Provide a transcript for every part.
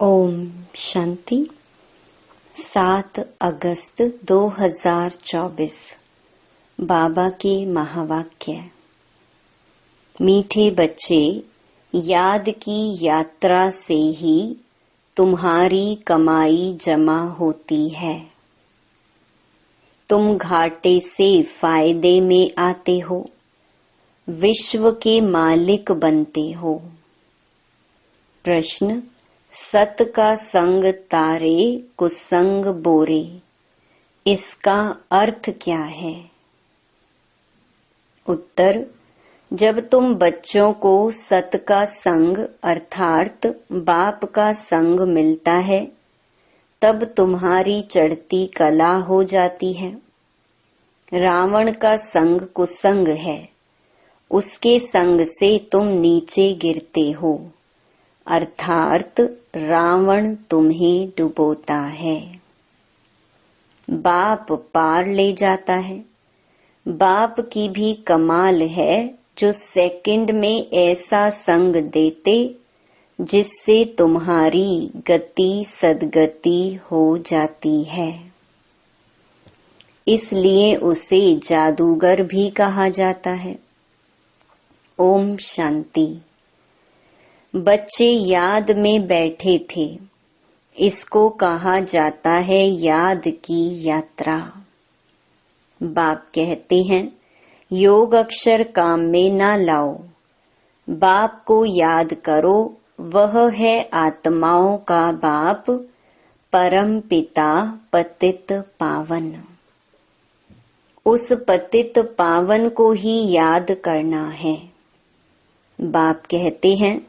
ओम शांति। 7 अगस्त 2024 बाबा के महावाक्य। मीठे बच्चे, याद की यात्रा से ही तुम्हारी कमाई जमा होती है। तुम घाटे से फायदे में आते हो, विश्व के मालिक बनते हो। प्रश्न: सत का संग तारे, कुसंग बोरे, इसका अर्थ क्या है? उत्तर: जब तुम बच्चों को सत का संग अर्थात बाप का संग मिलता है, तब तुम्हारी चढ़ती कला हो जाती है। रावण का संग कुसंग है, उसके संग से तुम नीचे गिरते हो, अर्थात रावण तुम्हें डुबोता है। बाप पार ले जाता है। बाप की भी कमाल है, जो सेकंड में ऐसा संग देते जिससे तुम्हारी गति सदगति हो जाती है। इसलिए उसे जादूगर भी कहा जाता है। ओम शांति। बच्चे याद में बैठे थे, इसको कहा जाता है याद की यात्रा। बाप कहते हैं, योग अक्षर काम में ना लाओ, बाप को याद करो, वह है आत्माओं का बाप, परम पिता पतित पावन। उस पतित पावन को ही याद करना है। बाप कहते हैं,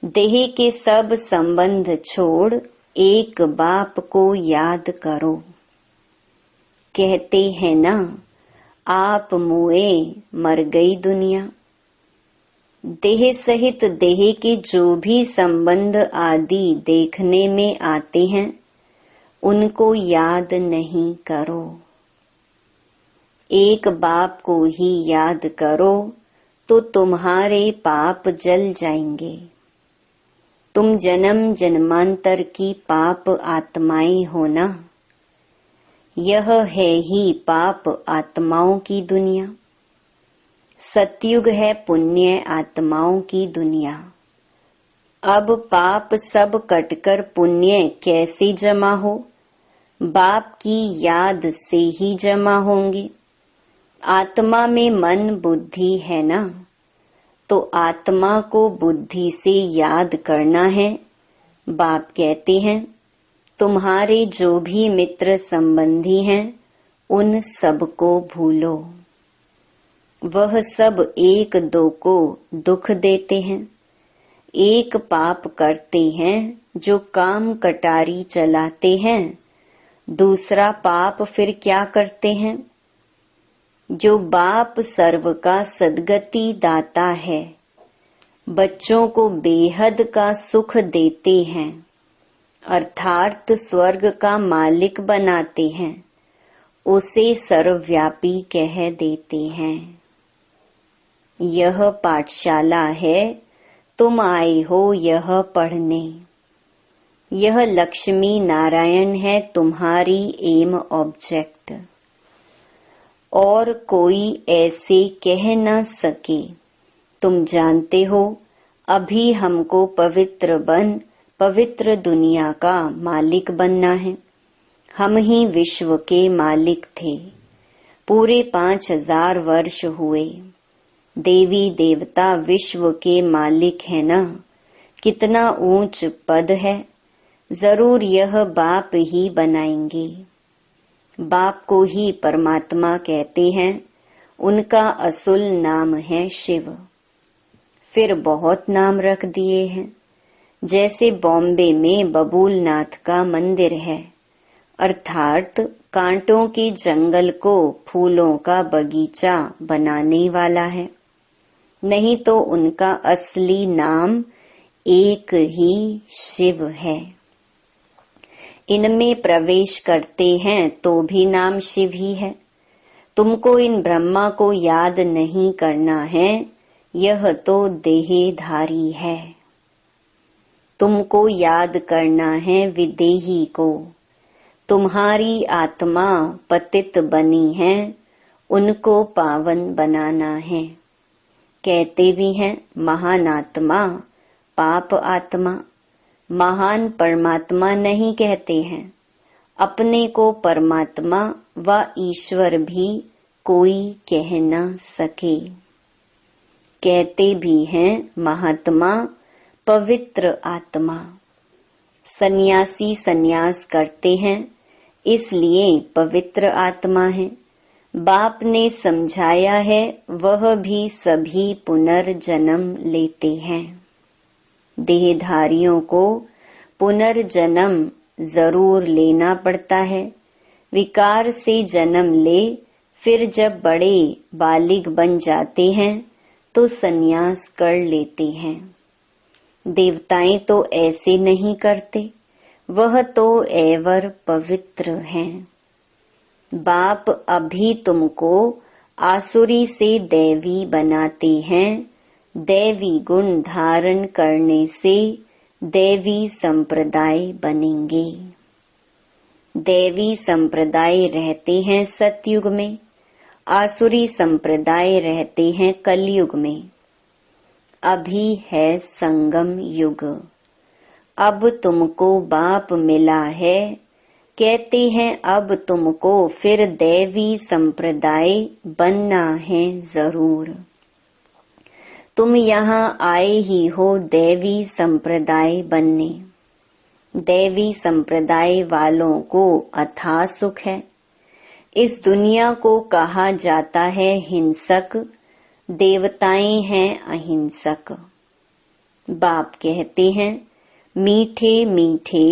देह के सब संबंध छोड़ एक बाप को याद करो। कहते हैं ना, आप मुए मर गई दुनिया। देह सहित देह के जो भी संबंध आदि देखने में आते हैं, उनको याद नहीं करो। एक बाप को ही याद करो तो तुम्हारे पाप जल जाएंगे। तुम जन्म जन्मांतर की पाप आत्माएं हो ना। यह है ही पाप आत्माओं की दुनिया। सतयुग है पुण्य आत्माओं की दुनिया। अब पाप सब कटकर पुण्य कैसे जमा हो? बाप की याद से ही जमा होंगे। आत्मा में मन बुद्धि है ना, तो आत्मा को बुद्धि से याद करना है। बाप कहते हैं, तुम्हारे जो भी मित्र संबंधी हैं, उन सबको भूलो। वह सब एक दो को दुख देते हैं। एक पाप करते हैं जो काम कटारी चलाते हैं। दूसरा पाप फिर क्या करते हैं? जो बाप सर्व का सदगति दाता है, बच्चों को बेहद का सुख देते हैं, अर्थात स्वर्ग का मालिक बनाते हैं, उसे सर्वव्यापी कह देते हैं। यह पाठशाला है, तुम आए हो यह पढ़ने। यह लक्ष्मी नारायण है तुम्हारी एम ऑब्जेक्ट। और कोई ऐसे कह न सके। तुम जानते हो, अभी हमको पवित्र दुनिया का मालिक बनना है। हम ही विश्व के मालिक थे। पूरे 5000 वर्ष हुए। देवी देवता विश्व के मालिक है ना। कितना ऊंच पद है। जरूर यह बाप ही बनाएंगे। बाप को ही परमात्मा कहते हैं। उनका असुल नाम है शिव। फिर बहुत नाम रख दिए हैं। जैसे बॉम्बे में बबूलनाथ का मंदिर है, अर्थात कांटों के जंगल को फूलों का बगीचा बनाने वाला है। नहीं तो उनका असली नाम एक ही शिव है। इनमें प्रवेश करते हैं तो भी नाम शिव ही है। तुमको इन ब्रह्मा को याद नहीं करना है, यह तो देहधारी है। तुमको याद करना है विदेही को। तुम्हारी आत्मा पतित बनी है, उनको पावन बनाना है। कहते भी हैं महान आत्मा, पाप आत्मा। महान परमात्मा नहीं कहते हैं। अपने को परमात्मा व ईश्वर भी कोई कह न सके। कहते भी हैं महात्मा, पवित्र आत्मा। सन्यासी सन्यास करते हैं, इसलिए पवित्र आत्मा है। बाप ने समझाया है, वह भी सभी पुनर्जन्म लेते हैं। देहधारियों को पुनर्जन्म जरूर लेना पड़ता है। विकार से जन्म ले, फिर जब बड़े बालिग बन जाते हैं तो सन्यास कर लेते हैं। देवताएं तो ऐसे नहीं करते, वह तो एवर पवित्र हैं। बाप अभी तुमको आसुरी से दैवी बनाते हैं। दैवी गुण धारण करने से दैवी संप्रदाय बनेंगे। दैवी संप्रदाय रहते हैं सतयुग में, आसुरी संप्रदाय रहते हैं कलयुग में। अभी है संगम युग। अब तुमको बाप मिला है, कहते हैं अब तुमको फिर दैवी संप्रदाय बनना है जरूर। तुम यहाँ आए ही हो दैवी संप्रदाय बनने। दैवी संप्रदाय वालों को अथाह सुख है। इस दुनिया को कहा जाता है हिंसक, देवताएं हैं अहिंसक। बाप कहते हैं मीठे मीठे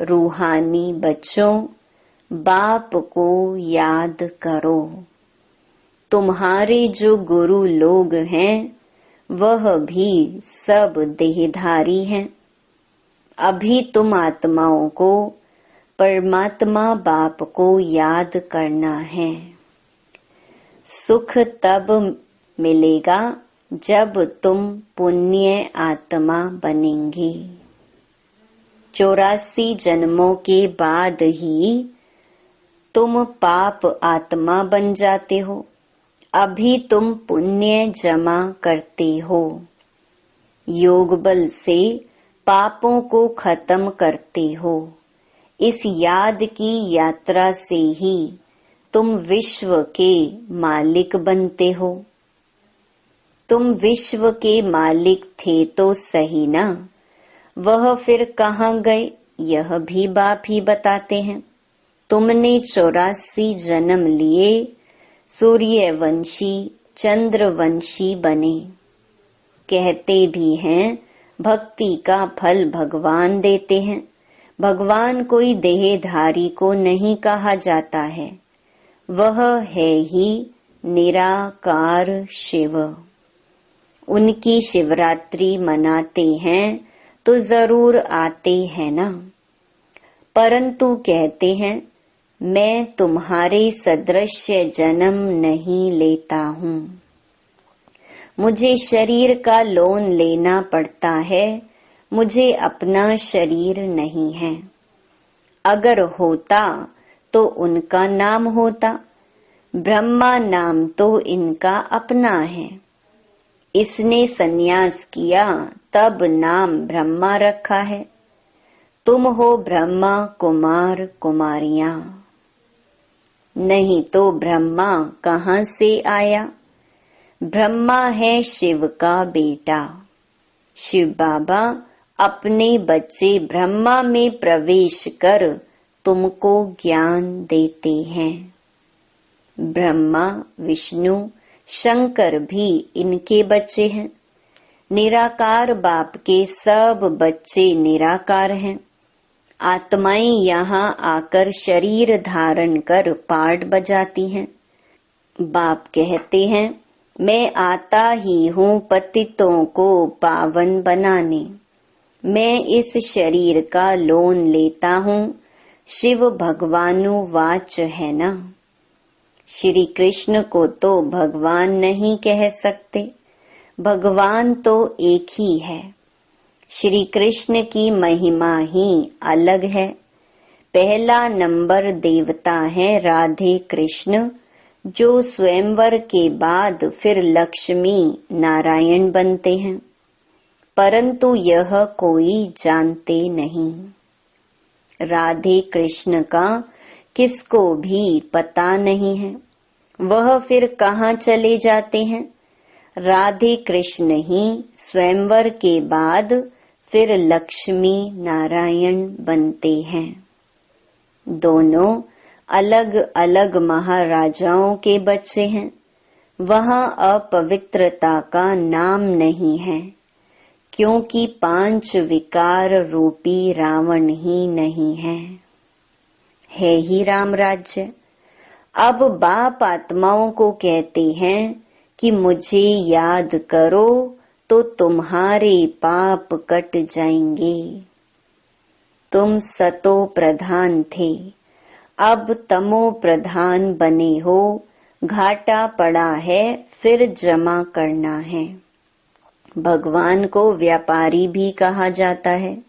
रूहानी बच्चों, बाप को याद करो। तुम्हारे जो गुरु लोग हैं वह भी सब देहधारी हैं। अभी तुम आत्माओं को परमात्मा बाप को याद करना है। सुख तब मिलेगा जब तुम पुण्य आत्मा बनेंगे। 84 जन्मों के बाद ही तुम पाप आत्मा बन जाते हो। अभी तुम पुण्य जमा करते हो। योग बल से पापों को खत्म करते हो। इस याद की यात्रा से ही तुम विश्व के मालिक बनते हो। तुम विश्व के मालिक थे तो सही ना, वह फिर कहाँ गए यह भी बाप ही बताते हैं। तुमने 84 जन्म लिए, सूर्यवंशी चंद्रवंशी बने। कहते भी हैं भक्ति का फल भगवान देते हैं। भगवान कोई देहधारी को नहीं कहा जाता है, वह है ही निराकार शिव। उनकी शिवरात्रि मनाते हैं तो जरूर आते हैं ना। परंतु कहते हैं मैं तुम्हारे सदृश जन्म नहीं लेता हूँ। मुझे शरीर का लोन लेना पड़ता है, मुझे अपना शरीर नहीं है। अगर होता तो उनका नाम होता। ब्रह्मा नाम तो इनका अपना है। इसने सन्यास किया तब नाम ब्रह्मा रखा है। तुम हो ब्रह्मा कुमार कुमारियां। नहीं तो ब्रह्मा कहाँ से आया। ब्रह्मा है शिव का बेटा। शिव बाबा अपने बच्चे ब्रह्मा में प्रवेश कर तुमको ज्ञान देते हैं। ब्रह्मा विष्णु शंकर भी इनके बच्चे हैं। निराकार बाप के सब बच्चे निराकार हैं। आत्माएं यहाँ आकर शरीर धारण कर पाठ बजाती हैं। बाप कहते हैं मैं आता ही हूँ पतितों को पावन बनाने। मैं इस शरीर का लोन लेता हूँ। शिव भगवानुवाच है ना। श्री कृष्ण को तो भगवान नहीं कह सकते, भगवान तो एक ही है। श्री कृष्ण की महिमा ही अलग है। पहला नंबर देवता है राधे कृष्ण, जो स्वयंवर के बाद फिर लक्ष्मी नारायण बनते हैं, परंतु यह कोई जानते नहीं। राधे कृष्ण का किसको भी पता नहीं है, वह फिर कहाँ चले जाते हैं। राधे कृष्ण ही स्वयंवर के बाद फिर लक्ष्मी नारायण बनते हैं। दोनों अलग अलग महाराजाओं के बच्चे हैं। वहाँ अपवित्रता का नाम नहीं है, क्योंकि 5 विकार रूपी रावण ही नहीं है ही राम राज्य। अब बाप आत्माओं को कहते हैं कि मुझे याद करो तो तुम्हारे पाप कट जाएंगे। तुम सतो प्रधान थे, अब तमो प्रधान बने हो। घाटा पड़ा है, फिर जमा करना है। भगवान को व्यापारी भी कहा जाता है।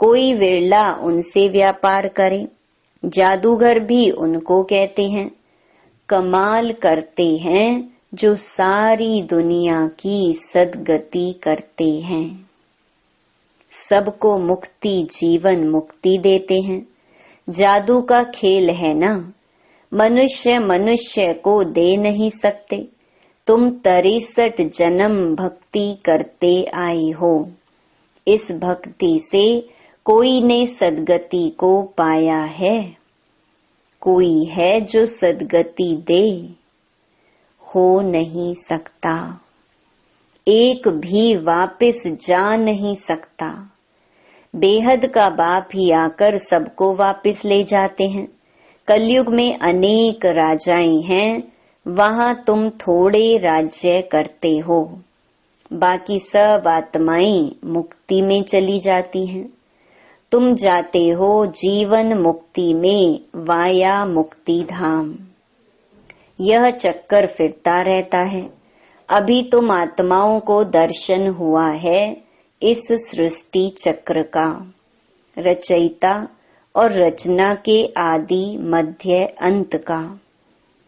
कोई विरला उनसे व्यापार करे। जादूगर भी उनको कहते हैं। कमाल करते हैं जो सारी दुनिया की सद्गति करते हैं। सबको मुक्ति जीवन मुक्ति देते हैं। जादू का खेल है ना, मनुष्य मनुष्य को दे नहीं सकते। तुम 63 जन्म भक्ति करते आए हो। इस भक्ति से कोई ने सद्गति को पाया है? कोई है जो सद्गति दे? हो नहीं सकता। एक भी वापस जा नहीं सकता। बेहद का बाप ही आकर सबको वापस ले जाते हैं। कलयुग में अनेक राजाएं हैं, वहां तुम थोड़े राज्य करते हो। बाकी सब आत्माएं मुक्ति में चली जाती हैं। तुम जाते हो जीवन मुक्ति में वाया मुक्ति धाम। यह चक्कर फिरता रहता है। अभी तुम आत्माओं को दर्शन हुआ है इस सृष्टि चक्र का, रचयिता और रचना के आदि मध्य अंत का।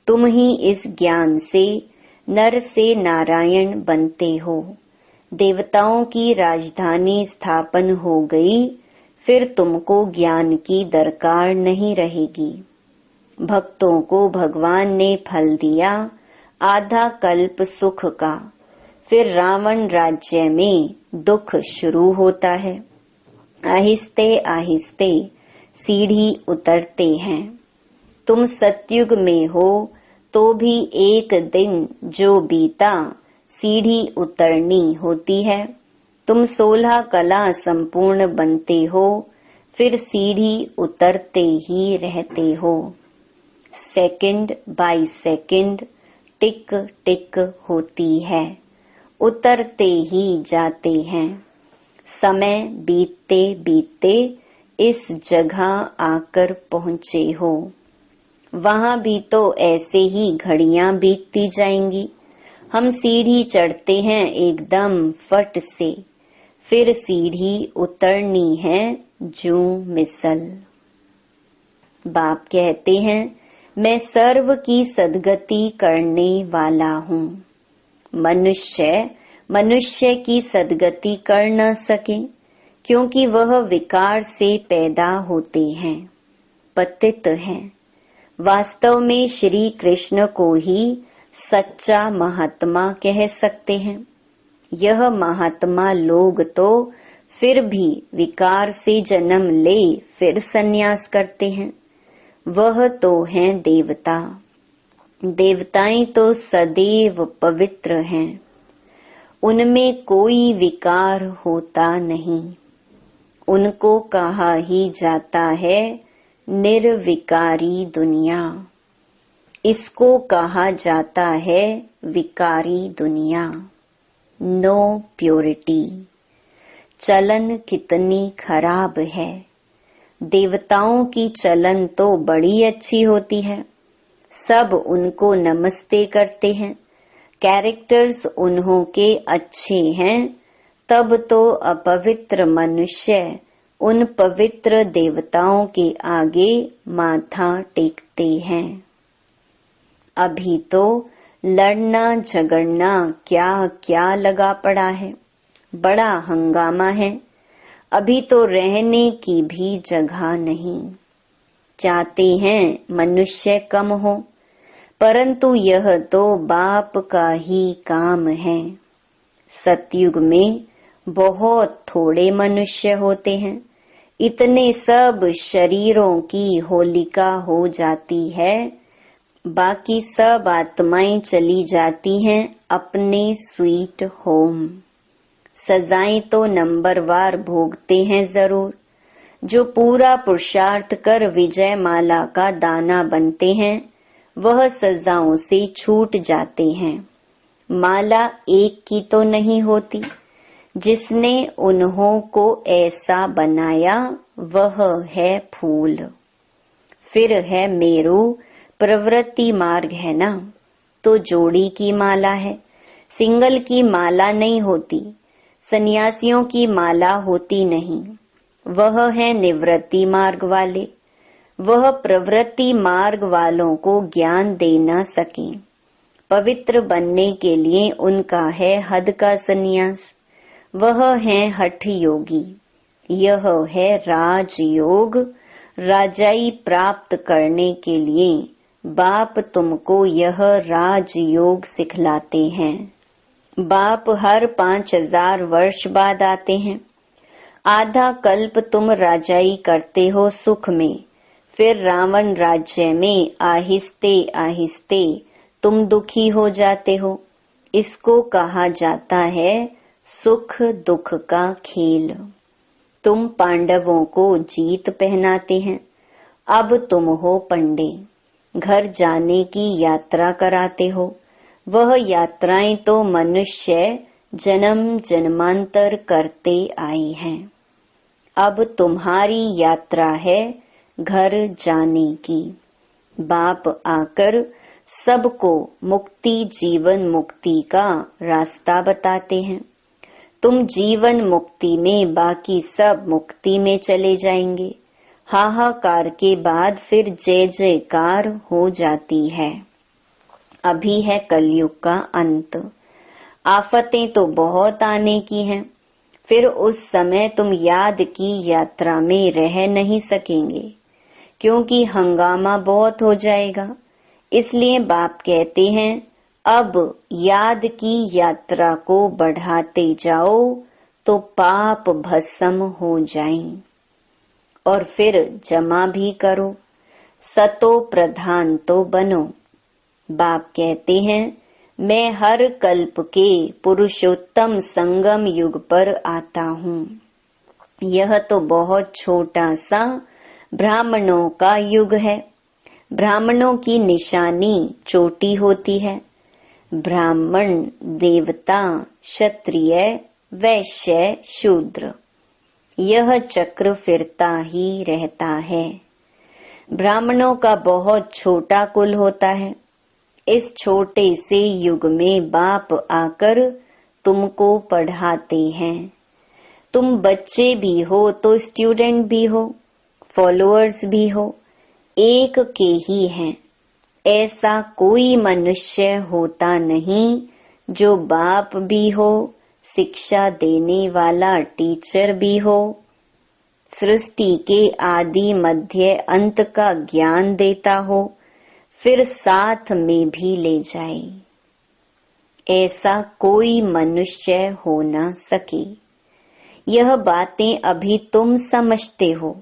तुम ही इस ज्ञान से नर से नारायण बनते हो। देवताओं की राजधानी स्थापन हो गई, फिर तुमको ज्ञान की दरकार नहीं रहेगी। भक्तों को भगवान ने फल दिया आधा कल्प सुख का, फिर रावण राज्य में दुख शुरू होता है। आहिस्ते आहिस्ते सीढ़ी उतरते हैं। तुम सतयुग में हो तो भी एक दिन जो बीता सीढ़ी उतरनी होती है। तुम 16 कला संपूर्ण बनते हो, फिर सीढ़ी उतरते ही रहते हो। सेकंड बाय सेकंड टिक टिक होती है, उतरते ही जाते हैं। समय बीतते बीतते इस जगह आकर पहुँचे हो। वहाँ भी तो ऐसे ही घड़ियां बीतती जाएंगी। हम सीढ़ी चढ़ते हैं एकदम फट से, फिर सीढ़ी उतरनी है जूं मिसल। बाप कहते हैं मैं सर्व की सद्गति करने वाला हूँ। मनुष्य की सद्गति कर न सके, क्योंकि वह विकार से पैदा होते हैं, पतित हैं। वास्तव में श्री कृष्ण को ही सच्चा महात्मा कह सकते हैं। यह महात्मा लोग तो फिर भी विकार से जन्म ले फिर संन्यास करते हैं। वह तो हैं देवता। देवताएं तो सदैव पवित्र हैं। उनमें कोई विकार होता नहीं। उनको कहा ही जाता है निर्विकारी दुनिया। इसको कहा जाता है विकारी दुनिया। No purity. चलन कितनी खराब है। देवताओं की चलन तो बड़ी अच्छी होती है। सब उनको नमस्ते करते हैं। कैरेक्टर्स उन्हों के अच्छे हैं, तब तो अपवित्र मनुष्य उन पवित्र देवताओं के आगे माथा टेकते हैं। अभी तो लड़ना झगड़ना क्या क्या लगा पड़ा है, बड़ा हंगामा है। अभी तो रहने की भी जगह नहीं। चाहते हैं मनुष्य कम हो, परंतु यह तो बाप का ही काम है। सतयुग में बहुत थोड़े मनुष्य होते हैं, इतने सब शरीरों की होलिका हो जाती है, बाकी सब आत्माएं चली जाती हैं अपने स्वीट होम। सजाएं तो नंबरवार भोगते हैं जरूर। जो पूरा पुरुषार्थ कर विजय माला का दाना बनते हैं, वह सजाओं से छूट जाते हैं। माला एक की तो नहीं होती। जिसने उन्हों को ऐसा बनाया वह है फूल। फिर है मेरू, प्रवृत्ति मार्ग है ना, तो जोड़ी की माला है, सिंगल की माला नहीं होती। सन्यासियों की माला होती नहीं, वह है निवृत्ति मार्ग वाले। वह प्रवृत्ति मार्ग वालों को ज्ञान दे न सके। पवित्र बनने के लिए उनका है हद का सन्यास। वह है हठ योगी। यह है राजयोग। राजाई प्राप्त करने के लिए बाप तुमको यह राजयोग सिखलाते हैं। बाप हर 5000 वर्ष बाद आते हैं। आधा कल्प तुम राजाई करते हो सुख में, फिर रावण राज्य में आहिस्ते आहिस्ते तुम दुखी हो जाते हो। इसको कहा जाता है सुख दुख का खेल। तुम पांडवों को जीत पहनाते हैं, अब तुम हो पंडे। घर जाने की यात्रा कराते हो। वह यात्राएं तो मनुष्य जन्म जन्मांतर करते आए हैं। अब तुम्हारी यात्रा है घर जाने की। बाप आकर सबको मुक्ति जीवन मुक्ति का रास्ता बताते हैं। तुम जीवन मुक्ति में, बाकी सब मुक्ति में चले जाएंगे। हाहाकार के बाद फिर जय जयकार हो जाती है। अभी है कलयुग का अंत। आफतें तो बहुत आने की हैं। फिर उस समय तुम याद की यात्रा में रह नहीं सकेंगे, क्योंकि हंगामा बहुत हो जाएगा। इसलिए बाप कहते हैं अब याद की यात्रा को बढ़ाते जाओ तो पाप भस्म हो जाएं, और फिर जमा भी करो। सतो प्रधान तो बनो। बाप कहते हैं मैं हर कल्प के पुरुषोत्तम संगम युग पर आता हूँ। यह तो बहुत छोटा सा ब्राह्मणों का युग है। ब्राह्मणों की निशानी चोटी होती है। ब्राह्मण, देवता, क्षत्रिय, वैश्य, शूद्र, यह चक्र फिरता ही रहता है। ब्राह्मणों का बहुत छोटा कुल होता है। इस छोटे से युग में बाप आकर तुमको पढ़ाते हैं। तुम बच्चे भी हो तो स्टूडेंट भी हो, फॉलोअर्स भी हो, एक के ही हैं। ऐसा कोई मनुष्य होता नहीं जो बाप भी हो, शिक्षा देने वाला टीचर भी हो, सृष्टि के आदि मध्य अंत का ज्ञान देता हो, फिर साथ में भी ले जाए। ऐसा कोई मनुष्य हो न सके। यह बातें अभी तुम समझते हो।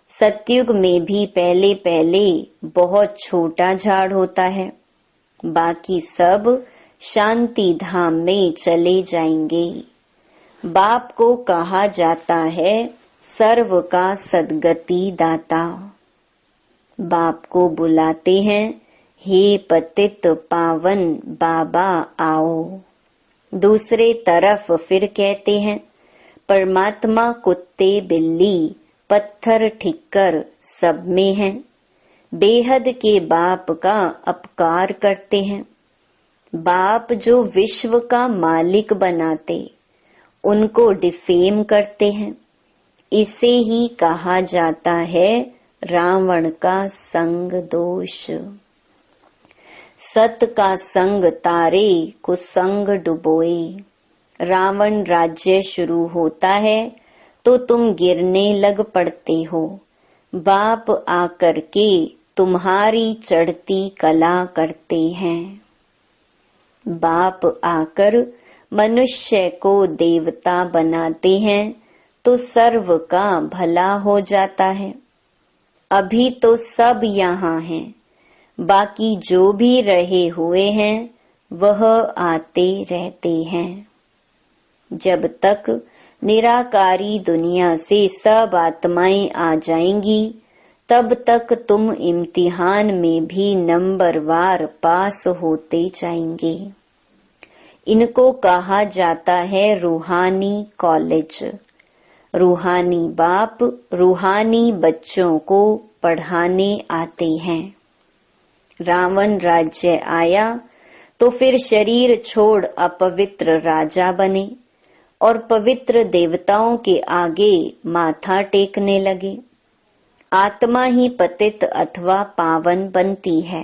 सतयुग में भी पहले पहले बहुत छोटा झाड़ होता है, बाकी सब शांति धाम में चले जाएंगे। बाप को कहा जाता है सर्व का सद्गति दाता। बाप को बुलाते हैं हे पतित पावन बाबा आओ। दूसरे तरफ फिर कहते हैं परमात्मा कुत्ते बिल्ली पत्थर ठिक्कर सब में है। बेहद के बाप का अपकार करते हैं। बाप जो विश्व का मालिक बनाते उनको डिफेम करते हैं। इसे ही कहा जाता है रावण का संग दोष। सत का संग तारे कुसंग डुबोए। रावण राज्य शुरू होता है तो तुम गिरने लग पड़ते हो। बाप आकर के तुम्हारी चढ़ती कला करते हैं। बाप आकर मनुष्य को देवता बनाते हैं तो सर्व का भला हो जाता है। अभी तो सब यहाँ हैं, बाकी जो भी रहे हुए हैं वह आते रहते हैं। जब तक निराकारी दुनिया से सब आत्माएं आ जाएंगी तब तक तुम इम्तिहान में भी नंबरवार पास होते जाएंगे। इनको कहा जाता है रूहानी कॉलेज। रूहानी बाप रूहानी बच्चों को पढ़ाने आते हैं। रावण राज्य आया तो फिर शरीर छोड़ अपवित्र राजा बने और पवित्र देवताओं के आगे माथा टेकने लगे। आत्मा ही पतित अथवा पावन बनती है।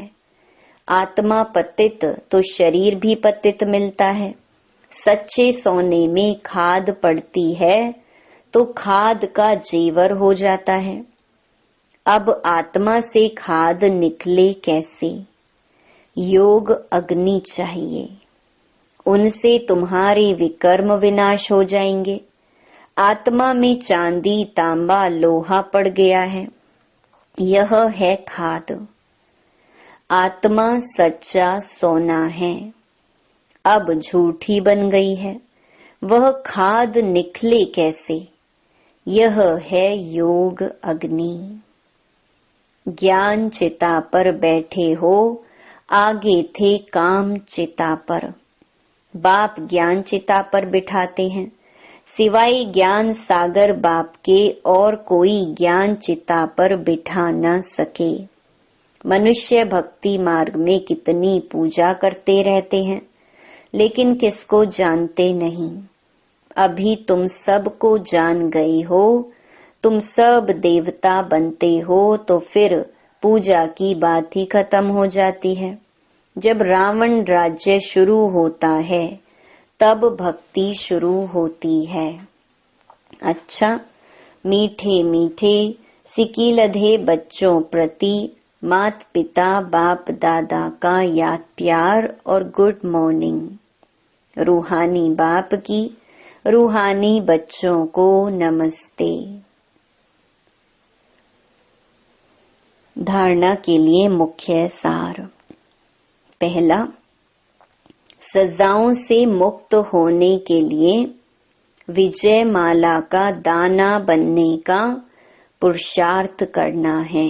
आत्मा पतित तो शरीर भी पतित मिलता है। सच्चे सोने में खाद पड़ती है तो खाद का जेवर हो जाता है। अब आत्मा से खाद निकले कैसे? योग अग्नि चाहिए, उनसे तुम्हारे विकर्म विनाश हो जाएंगे। आत्मा में चांदी तांबा लोहा पड़ गया है, यह है खाद। आत्मा सच्चा सोना है, अब झूठी बन गई है, वह खाद निकले कैसे? यह है योग अग्नि। ज्ञान चिता पर बैठे हो, आगे थे काम चिता पर। बाप ज्ञान चिता पर बिठाते हैं, सिवाय ज्ञान सागर बाप के और कोई ज्ञान चिता पर बिठा न सके। मनुष्य भक्ति मार्ग में कितनी पूजा करते रहते हैं, लेकिन किसको जानते नहीं। अभी तुम सबको जान गए हो, तुम सब देवता बनते हो तो फिर पूजा की बात ही खत्म हो जाती है। जब रावण राज्य शुरू होता है तब भक्ति शुरू होती है। अच्छा, मीठे मीठे सिकीलधे बच्चों प्रति मात पिता बाप दादा का याद प्यार और गुड मॉर्निंग। रूहानी बाप की रूहानी बच्चों को नमस्ते। धारणा के लिए मुख्य सार। पहला, सजाओं से मुक्त होने के लिए विजय माला का दाना बनने का पुरुषार्थ करना है।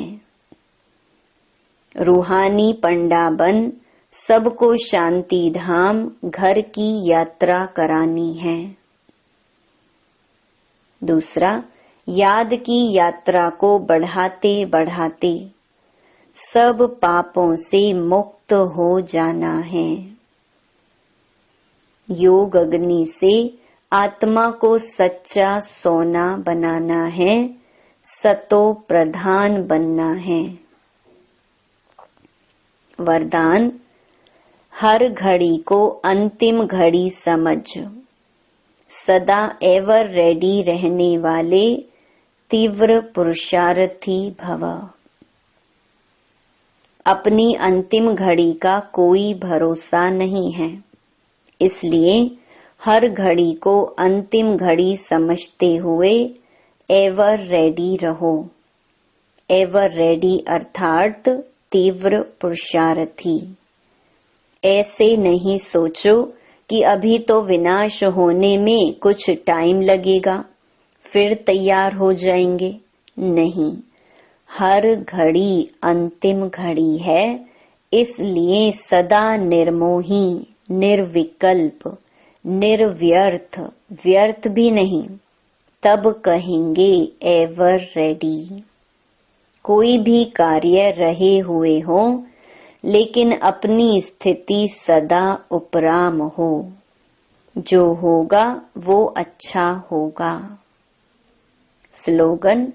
रूहानी पंडा बन सबको शांति धाम घर की यात्रा करानी है। दूसरा, याद की यात्रा को बढ़ाते बढ़ाते सब पापों से मुक्त हो जाना है। योग अग्नि से आत्मा को सच्चा सोना बनाना है, सतो प्रधान बनना है। वरदान, हर घड़ी को अंतिम घड़ी समझ सदा एवर रेडी रहने वाले तीव्र पुरुषार्थी भव। अपनी अंतिम घड़ी का कोई भरोसा नहीं है, इसलिए हर घड़ी को अंतिम घड़ी समझते हुए एवर रेडी रहो। एवर रेडी अर्थात तीव्र पुरुषार्थी। ऐसे नहीं सोचो कि अभी तो विनाश होने में कुछ टाइम लगेगा, फिर तैयार हो जाएंगे। नहीं, हर घड़ी अंतिम घड़ी है, इसलिए सदा निर्मोही, निर्विकल्प, निर्व्यर्थ, व्यर्थ भी नहीं, तब कहेंगे एवर रेडी। कोई भी कार्य रहे हुए हो, लेकिन अपनी स्थिति सदा उपराम हो। जो होगा वो अच्छा होगा। स्लोगन,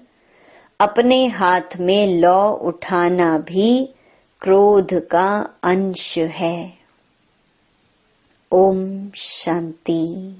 अपने हाथ में लौ उठाना भी क्रोध का अंश है। ओम शांति।